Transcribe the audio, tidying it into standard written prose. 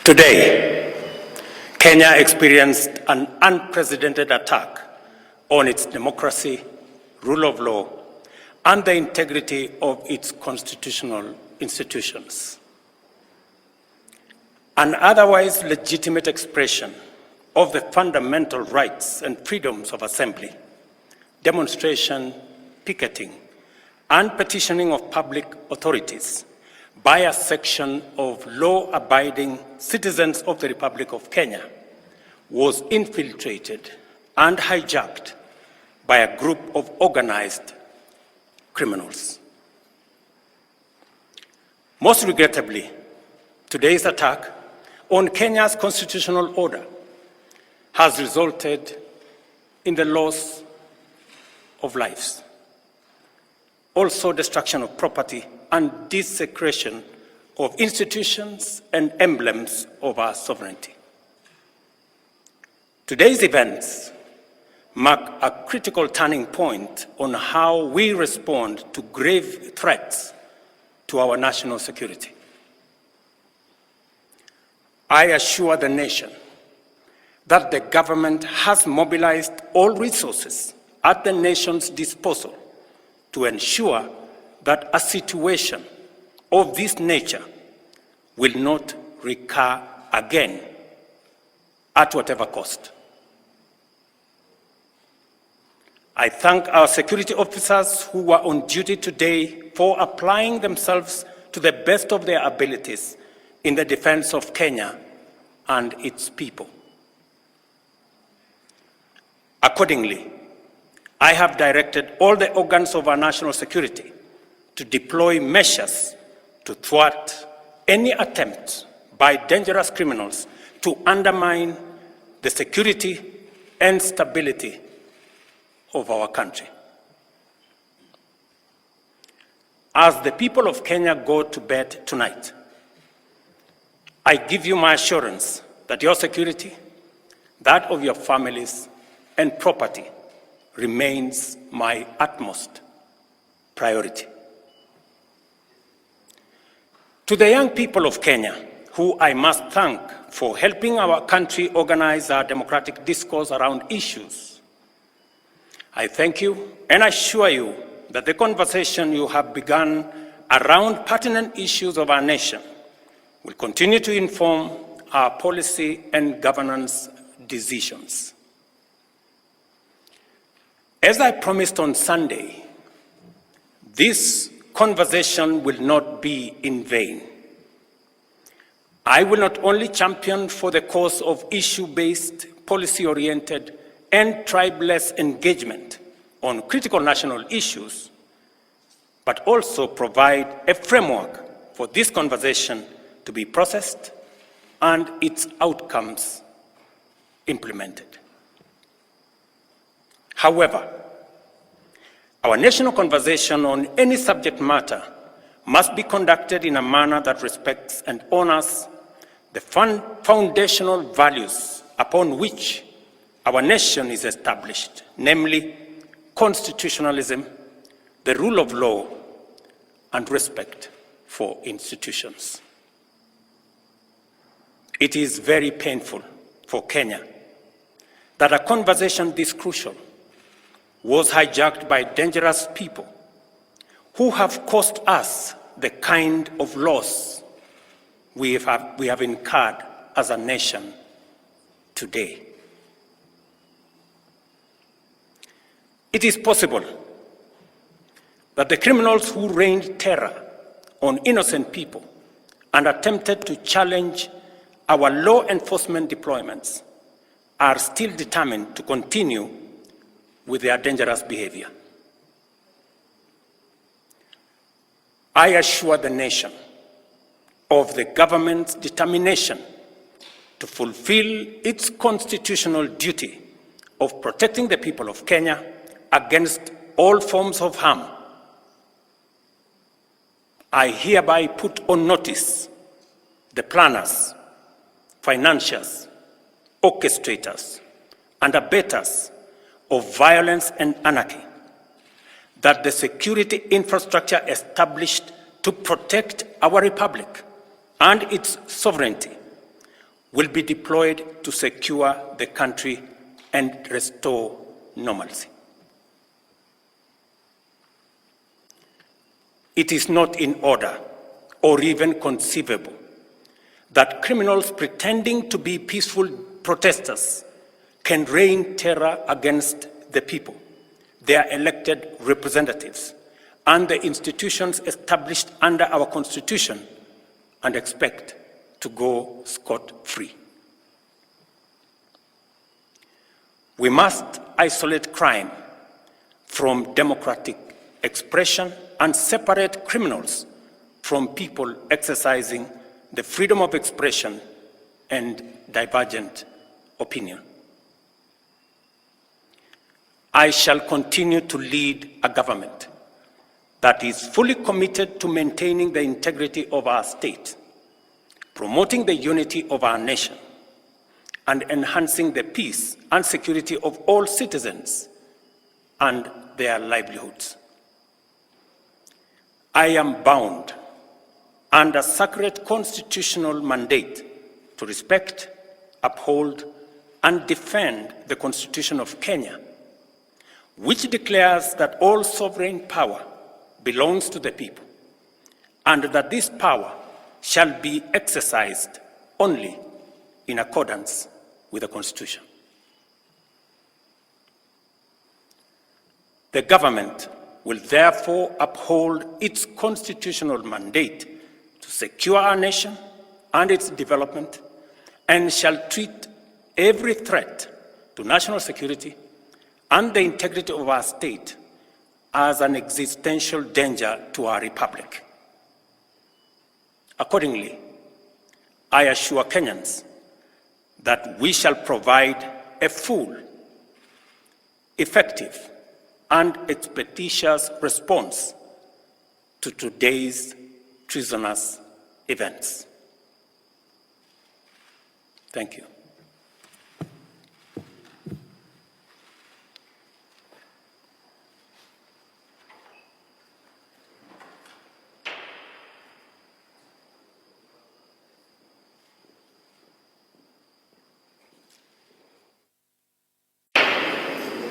Today, Kenya experienced an unprecedented attack on its democracy, rule of law, and the integrity of its constitutional institutions. An otherwise legitimate expression of the fundamental rights and freedoms of assembly, demonstration, picketing, and petitioning of public authorities by a section of law-abiding citizens of the Republic of Kenya was infiltrated and hijacked by a group of organized criminals. Most regrettably, today's attack on Kenya's constitutional order has resulted in the loss of lives, also destruction of property and desecration of institutions and emblems of our sovereignty. Today's events mark a critical turning point on how we respond to grave threats to our national security. I assure the nation that the government has mobilized all resources at the nation's disposal to ensure that a situation of this nature will not recur again at whatever cost. I thank our security officers who were on duty today for applying themselves to the best of their abilities in the defense of Kenya and its people. Accordingly, I have directed all the organs of our national security to deploy measures to thwart any attempt by dangerous criminals to undermine the security and stability of our country. As the people of Kenya go to bed tonight, I give you my assurance that your security, that of your families and property, remains my utmost priority. To the young people of Kenya, who I must thank for helping our country organize our democratic discourse around issues, I thank you and assure you that the conversation you have begun around pertinent issues of our nation will continue to inform our policy and governance decisions. As I promised on Sunday, this conversation will not be in vain. I will not only champion for the cause of issue-based, policy-oriented, and tribeless engagement on critical national issues, but also provide a framework for this conversation to be processed and its outcomes implemented. However, our national conversation on any subject matter must be conducted in a manner that respects and honors the foundational values upon which our nation is established, namely constitutionalism, the rule of law, and respect for institutions. It is very painful for Kenya that a conversation this crucial was hijacked by dangerous people who have caused us the kind of loss we have incurred as a nation today. It is possible that the criminals who rained terror on innocent people and attempted to challenge our law enforcement deployments are still determined to continue with their dangerous behavior. I assure the nation of the government's determination to fulfill its constitutional duty of protecting the people of Kenya against all forms of harm. I hereby put on notice the planners, financiers, orchestrators, and abettors of violence and anarchy that the security infrastructure established to protect our republic and its sovereignty will be deployed to secure the country and restore normalcy. It is not in order or even conceivable that criminals pretending to be peaceful protesters can rain terror against the people, their elected representatives, and the institutions established under our Constitution and expect to go scot-free. We must isolate crime from democratic expression and separate criminals from people exercising the freedom of expression and divergent opinion. I shall continue to lead a government that is fully committed to maintaining the integrity of our state, promoting the unity of our nation, and enhancing the peace and security of all citizens and their livelihoods. I am bound under sacred constitutional mandate to respect, uphold, and defend the Constitution of Kenya, which declares that all sovereign power belongs to the people, and that this power shall be exercised only in accordance with the Constitution. The government will therefore uphold its constitutional mandate to secure our nation and its development, and shall treat every threat to national security and the integrity of our state as an existential danger to our republic. Accordingly, I assure Kenyans that we shall provide a full, effective, and expeditious response to today's treasonous events. Thank you.